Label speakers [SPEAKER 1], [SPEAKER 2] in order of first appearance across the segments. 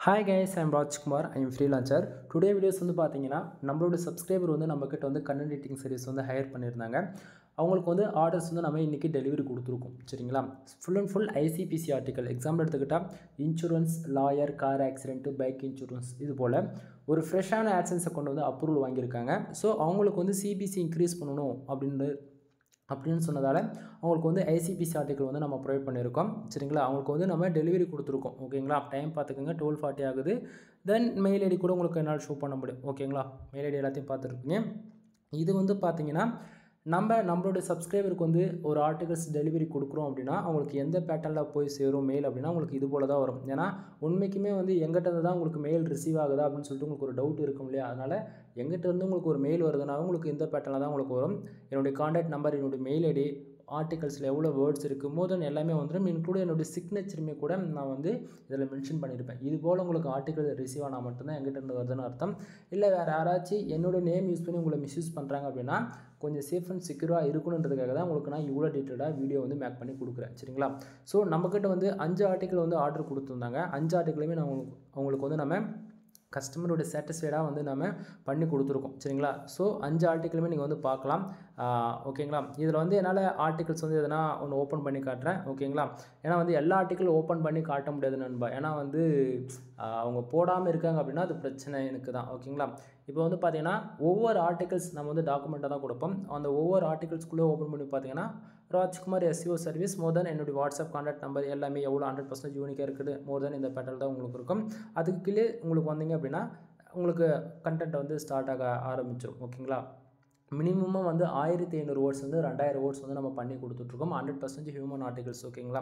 [SPEAKER 1] Hi guys, I am Rajkumar. I am freelancer. Today videos வந்து பாத்தீங்கன்னா நம்மளோட subscriber வந்து நம்மகிட்ட வந்து கண்டென்ட் எடிட்டிங் சர்வீஸ் வந்து ஹையர் பண்ணியிருந்தாங்க. அவங்களுக்கு வந்து ஆர்டர்ஸ் வந்து நம்ம இன்னைக்கு டெலிவரி கொடுத்துருக்கோம். சரிங்களா? Full and full ICPC article example எடுத்துக்கிட்டா insurance, lawyer, car accident, bike insurance இது போல் ஒரு ஃப்ரெஷ்ஷான ஆட்சன்ஸை கொண்டு வந்து அப்ரூவல் வாங்கியிருக்காங்க. ஸோ அவங்களுக்கு வந்து சிபிசி இன்க்ரீஸ் பண்ணணும் அப்படின்னு சொன்னதால் அவங்களுக்கு வந்து ஐசிபிசி ஆர்டிக்கல் வந்து நம்ம ப்ரொவைட் பண்ணியிருக்கோம். சரிங்களா? அவங்களுக்கு வந்து நம்ம டெலிவரி கொடுத்துருக்கோம். ஓகேங்களா? டைம் பார்த்துக்கோங்க, 12:40 ஆகுது. தென் மெயில் ஐடி கூட உங்களுக்கு என்னால் ஷோ பண்ண முடியும். ஓகேங்களா? மெயில் ஐடி எல்லாத்தையும் பார்த்துருப்பீங்க. இது வந்து பார்த்தீங்கன்னா நம்மளோட சப்ஸ்கிரைபருக்கு வந்து ஒரு ஆர்டிகல்ஸ் டெலிவரி கொடுக்குறோம் அப்படின்னா அவங்களுக்கு எந்த பேட்டர்னில் போய் சேரும் மெயில் அப்படின்னா உங்களுக்கு இது போல தான் வரும். ஏன்னா உண்மைக்குமே வந்து எங்கிட்ட தான் உங்களுக்கு மெயில் ரிசீவ் ஆகுதா அப்படின்னு சொல்லிட்டு உங்களுக்கு ஒரு டவுட் இருக்கும் இல்லையா? அதனால் எங்கிட்ட இருந்து உங்களுக்கு ஒரு மெயில் வருதுன்னா உங்களுக்கு இந்த பேட்டர்னில் தான் உங்களுக்கு வரும். என்னுடைய கான்டாக்ட் நம்பர், என்னுடைய மெயில் ஐடி, ஆர்டிகல்ஸில் எவ்வளோ வேர்ட்ஸ் இருக்குது, மோர் தென் எல்லாமே வந்துடும். இன்க்ளூட் என்னுடைய சிக்னேச்சருமே கூட நான் வந்து இதில் மென்ஷன் பண்ணியிருப்பேன். இது போல் உங்களுக்கு ஆர்டிகல் ரிசீவ் ஆனால் மட்டும்தான் எங்கிட்ட இருந்து வருதுன்னு அர்த்தம். இல்லை வேறு யாராச்சும் என்னோட நேம் யூஸ் பண்ணி உங்களை மிஸ்யூஸ் பண்ணுறாங்க அப்படின்னா கொஞ்சம் சேஃப் அண்ட் செக்யூராக இருக்கணுன்றதுக்காக தான் உங்களுக்கு நான் இவ்வளோ டீட்டெயிலாக வீடியோ வந்து மேக் பண்ணி கொடுக்குறேன். சரிங்களா? ஸோ நம்மக்கிட்ட வந்து 5 ஆர்டிக்கல் வந்து ஆர்டர் கொடுத்துருந்தாங்க. 5 ஆர்டிக்கலுமே நான் அவங்களுக்கு வந்து நம்ம கஸ்டமரோட சாட்டிஸ்ஃபைடாக வந்து நம்ம பண்ணி கொடுத்துருக்கோம். சரிங்களா? ஸோ 5 ஆர்டிக்கலுமே நீங்கள் வந்து பார்க்கலாம். ஓகேங்களா? இதில் வந்து என்னால் ஆர்டிகல்ஸ் வந்து எதனா ஒன்று ஓப்பன் பண்ணி காட்டுறேன். ஓகேங்களா? ஏன்னா வந்து எல்லா ஆர்டிக்கலும் ஓப்பன் பண்ணி காட்ட முடியாது நண்பா. ஏன்னா வந்து அவங்க போடாமல் இருக்காங்க அப்படின்னா அது பிரச்சனை எனக்கு தான். ஓகேங்களா? இப்போ வந்து பார்த்தீங்கன்னா ஒவ்வொரு ஆர்டிகல்ஸ் நம்ம வந்து டாக்குமெண்ட்டாக தான் கொடுப்போம். அந்த ஒவ்வொரு ஆர்டிகல்ஸ்குள்ளே ஓப்பன் பண்ணி பார்த்தீங்கன்னா ராஜ்குமார் எஸ்இஓ சர்வீஸ் மோர் தென் என்னுடைய வாட்ஸ்அப் கான்டாக்ட் நம்பர் எல்லாமே எவ்வளோ 100% யூனிக்காக இருக்குது மோர் தென் இந்த பேட்டல் தான் உங்களுக்கு இருக்கும். அதுக்கு கீழே உங்களுக்கு வந்தீங்க அப்படின்னா உங்களுக்கு கண்டென்ட் வந்து ஸ்டார்ட் ஆக ஆரம்பிச்சிடும். ஓகேங்களா? மினிமமாக வந்து 1500 வேர்ட்ஸ் வந்து 2000 வேர்ட்ஸ் வந்து நம்ம பண்ணி கொடுத்துட்ருக்கோம். 100% ஹியூமன் ஆர்டிகல்ஸ். ஓகேங்களா?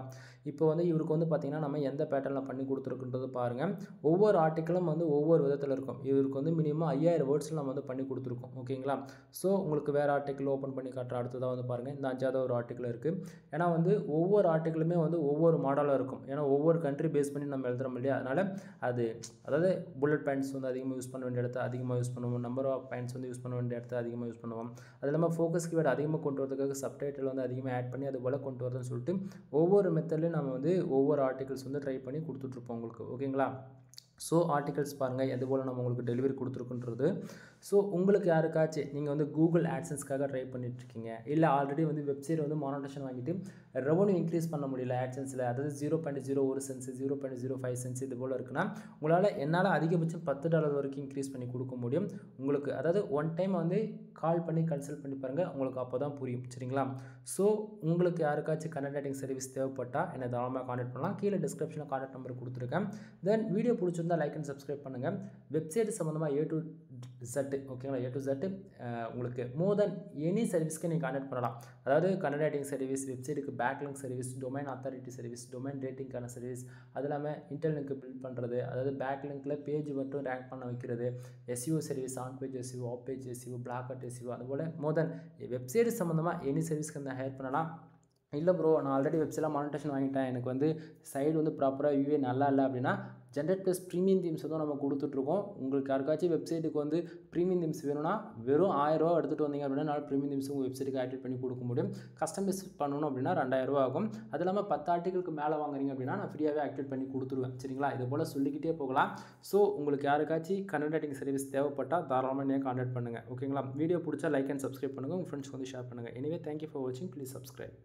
[SPEAKER 1] இப்போ வந்து இவருக்கு வந்து பார்த்திங்கன்னா நம்ம எந்த பேட்டர்னில் பண்ணி கொடுத்துருக்குன்றது பாருங்கள். ஒவ்வொரு ஆர்டிக்கலும் வந்து ஒவ்வொரு விதத்தில் இருக்கும். இவருக்கு வந்து மினிமம் 5000 வேர்ட்ஸில் நம்ம வந்து பண்ணி கொடுத்துருக்கோம். ஓகேங்களா? ஸோ உங்களுக்கு வேறு ஆர்டிக்கல் ஓப்பன் பண்ணி காட்டுற அடுத்ததாக வந்து பாருங்கள். இந்த 5வது ஒரு ஆர்டிக்கல் இருக்குது. ஏன்னா வந்து ஒவ்வொரு ஆர்டிக்கலுமே வந்து ஒவ்வொரு மாடலாக இருக்கும். ஏன்னா ஒவ்வொரு கண்ட்ரி பேஸ் பண்ணி நம்ம எழுதுகிறோம் இல்லையா? அதனால் அதாவது புல்லட் பாயிண்ட்ஸ் வந்து அதிகமாக யூஸ் பண்ண வேண்டிய இடத்த அதிகமாக யூஸ் பண்ணுவோம். நம்பர் ஆஃப் பாயிண்ட்ஸ் வந்து யூஸ் பண்ண வேண்டிய இடத்த அதிகமாக யூஸ் பண்ணுவோம். அது இல்லாமல் ஃபோக்கஸ் கீவேர்டு அதிகமாக கொண்டு வரதுக்காக சப்டைட்டில் வந்து அதிகமாக ஆட் பண்ணி அது போல் கொண்டு வரதுன்னு சொல்லிட்டு ஒவ்வொரு மெத்தட்லையும் நம்ம வந்து ஒவ்வொரு ஆர்டிகல்ஸ் வந்து ட்ரை பண்ணி கொடுத்துட்ருப்போம் உங்களுக்கு. ஓகேங்களா? ஸோ ஆர்டிகல்ஸ் பாருங்கள் எது போல் நம்ம உங்களுக்கு டெலிவரி கொடுத்துருக்குன்றது. ஸோ உங்களுக்கு யாருக்காச்சும் நீங்கள் வந்து கூகுள் ஆட்சன்ஸ்க்காக ட்ரை பண்ணிட்டுருக்கீங்க, இல்லை ஆல்ரெடி வந்து வெப்சைட் வந்து மானிட்டேஷன் வாங்கிட்டு ரெவன்யூ இன்க்ரீஸ் பண்ண முடியல ஆட்சன்ஸில், அதாவது 0.01 சென்ஸ் 0.05 சென்ஸ் இது போல் இருக்குன்னா என்னால் அதிகபட்சம் $10 வரைக்கும் இன்க்ரீஸ் பண்ணி கொடுக்க முடியும் உங்களுக்கு. அதாவது ஒன் டைம் வந்து கால் பண்ணி கன்சல்ட் பண்ணி பாருங்கள், உங்களுக்கு அப்போ தான் புரியும். சரிங்களா? ஸோ உங்களுக்கு யாருக்காச்சும் கண்டென்ட் ரைட்டிங் சர்வீஸ் தேவைப்பட்டால் என்னை தாராளமாக கான்டாக்ட் பண்ணலாம். கீழே டிஸ்கிரிப்ஷனில் கான்டாக்ட் நம்பர் கொடுத்துருக்கேன். தென் வீடியோ பிடிச்சிருந்தால் லைக் அண்ட் சப்ஸ்கிரைப் பண்ணுங்கள். வெப்சைட் சம்மந்தமாக A to Z, ஓகேங்களா? A to Z உங்களுக்கு மோர் தென் எனி சர்வீஸ்க்கு நீங்கள் கான்டாக்ட் பண்ணலாம். அதாவது கண்டென்ட் ரைட்டிங் சர்வீஸ், வெப்சைட்டுக்கு backlink service, domain authority service, domain ரேட்டிங்கான சர்வீஸ், அது இல்லாமல் இன்டர்லிங்க் பில்ட் பண்ணுறது, அதாவது பேக்லிங்கில் பேஜ் மட்டும் ரேங்க் பண்ண வைக்கிறது, SEO service, on page SEO, off page SEO, blog SEO, அதுபோல் மோர் தென் வெப்சைட் சம்மந்தமாக எனி சர்வீஸ்க்கு வந்து ஹையர் பண்ணலாம். இல்லை ப்ரோ நான் ஆல்ரெடி வெப்சைட்டில் மானிட்டேஷன் வாங்கிட்டேன், எனக்கு வந்து சைடு வந்து ப்ராப்பராக யூஏ நல்லா இல்லை அப்படின்னா ஜென்ரேட் ப்ளஸ் ப்ரீமியம் தீம்ஸ் வந்து நம்ம கொடுத்துட்ருக்கோம். உங்களுக்கு யாருக்காச்சும் வெப்சைட்டுக்கு வந்து ப்ரீமியம் தீம்ஸ் வேணும்னா வெறும் ₹1000 எடுத்துகிட்டு வந்தீங்க அப்படின்னா நான் ப்ரீமியம் தீம்ஸ் உங்கள் வெப்சைட்டுக்கு ஆக்டிவேட் பண்ணி கொடுக்க முடியும். கஸ்டமைஸ் பண்ணணும் அப்படின்னா ₹2000 ஆகும். அது இல்லாமல் 10 ஆர்டிகளுக்கு மேலே வாங்குறீங்க அப்படின்னா நான் ஃப்ரீயாகவே ஆக்டிவேட் பண்ணி கொடுத்துருவேன். சரிங்களா? இது போல் சொல்லிக்கிட்டே போகலாம். ஸோ உங்களுக்கு யாருக்காச்சும் கண்டென்ட் ரைட்டிங் சர்வீஸ் தேவைப்பட்டால் தாராளமாக நீங்கள் கான்டாக்ட் பண்ணுங்கள். ஓகேங்களா? வீடியோ பிடிச்சா லைக் அண்ட் சப்ஸ்கிரைப் பண்ணுங்கள். உங்கள் ஃப்ரெண்ட்ஸ்க்கு வந்து ஷேர் பண்ணுங்கள். எனிவே தேங்க்யூ ஃபார் வாட்சிங். Please subscribe.